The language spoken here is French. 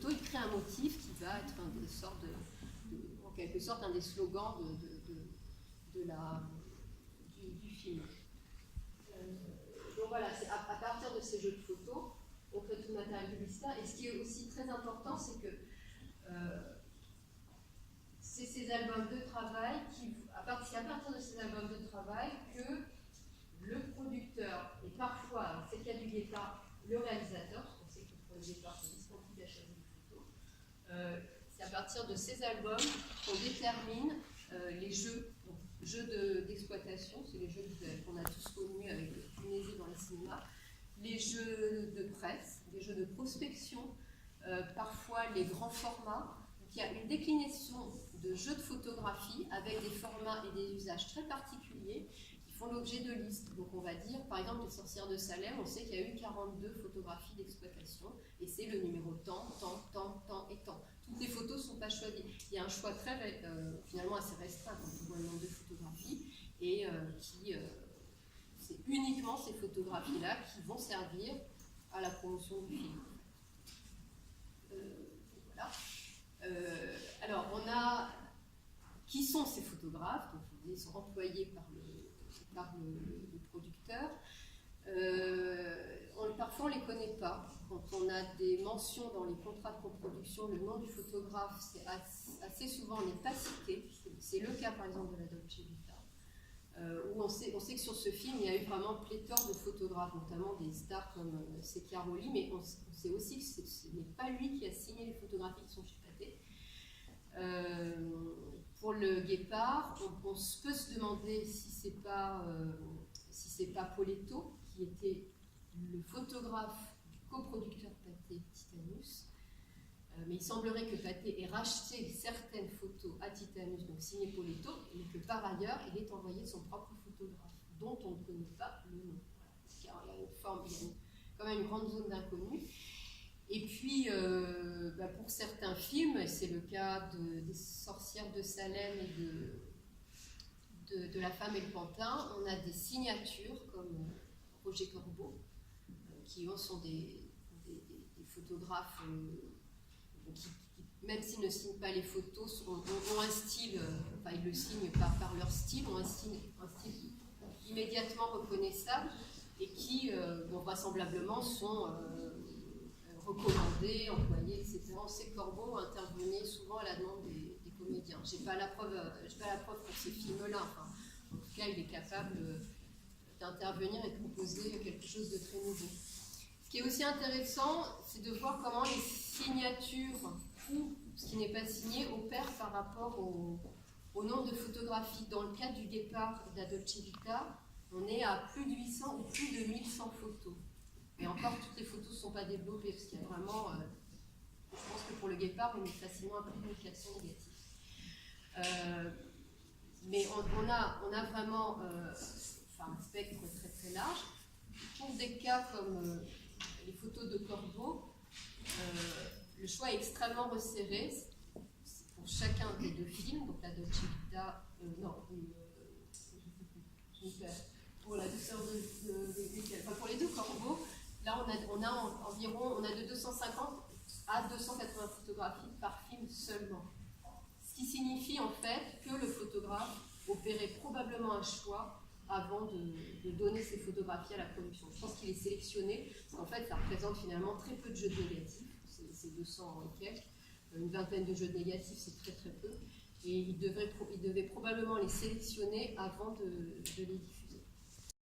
photo, il crée un motif qui va être en quelque sorte un des slogans du film. Donc voilà, c'est à partir de ces jeux de photos, on crée tout le matériel publicitaire. Et ce qui est aussi très important, c'est que c'est ces albums de travail c'est à partir de ces albums de travail que le producteur, et parfois, alors c'est le cas du Guépard, le réalisateur, parce qu'on sait que pour le Guépard, c'est Visconti qui a choisi les photos, c'est à partir de ces albums qu'on détermine les jeux d'exploitation, c'est les jeux qu'on a tous connus avec le Punaiser dans les cinémas, les jeux de presse, les jeux de prospection, parfois les grands formats. Donc il y a une déclinaison de jeux de photographie avec des formats et des usages très particuliers qui font l'objet de listes. Donc on va dire, par exemple, les sorcières de Salem, on sait qu'il y a eu 42 photographies d'exploitation et c'est le numéro tant et tant. Toutes les photos ne sont pas choisies. Il y a un choix finalement assez restreint quand on voit le nombre de photographies et c'est uniquement ces photographies-là qui vont servir à la promotion du film. Voilà. Alors, qui sont ces photographes? Donc, ils sont employés par le producteur. Parfois, on ne les connaît pas. Quand on a des mentions dans les contrats de coproduction, le nom du photographe, assez souvent, n'est pas cité. C'est le cas, par exemple, de la Dolce Vita, où on sait que sur ce film, il y a eu vraiment pléthore de photographes, notamment des stars comme Secchiaroli, mais on sait aussi que ce n'est pas lui qui a signé les photographies qui sont chez Pathé. Pour le Guépard, on peut se demander si c'est pas Poletto, qui était le photographe du coproducteur Pathé Titanus. Mais il semblerait que Pathé ait racheté certaines photos à Titanus, donc signé Poletto, et que par ailleurs, il ait envoyé son propre photographe, dont on ne connaît pas le nom. Il y a quand même une grande zone d'inconnu. Et puis, pour certains films, c'est le cas des sorcières de Salem et de La femme et le pantin, on a des signatures comme Roger Corbeau, qui sont des photographes qui, même s'ils ne signent pas les photos, ont un style, ils le signent par leur style, ont un style immédiatement reconnaissable et qui, vraisemblablement, sont recommandés, employés, etc. On sait que Corbeau intervenait souvent à la demande des comédiens. Je n'ai pas la preuve pour ces films-là. En tout cas, il est capable d'intervenir et de proposer quelque chose de très nouveau. Ce qui est aussi intéressant, c'est de voir comment les signatures ou ce qui n'est pas signé opèrent par rapport au nombre de photographies. Dans le cas du Guépard de la Dolce Vita, on est à plus de 800 ou plus de 1100 photos. Et encore, toutes les photos ne sont pas développées, parce qu'il y a vraiment, je pense que pour le Guépard, on est facilement à plus de 1400 négatifs. Mais on a vraiment un spectre très très large. Pour des cas comme les photos de Corbeau, le choix est extrêmement resserré pour chacun des deux films, donc la Dolce Vita, pour la douceur pour les deux Corbeaux, là on a de 250 à 280 photographies par film seulement. Ce qui signifie en fait que le photographe opérait probablement un choix avant de donner ses photographies à la production. Je pense qu'il est sélectionné, parce qu'en fait ça représente finalement très peu de jeux de négatifs, c'est 200 et quelques, une vingtaine de jeux de négatifs, c'est très très peu, et il devait probablement les sélectionner avant de les diffuser.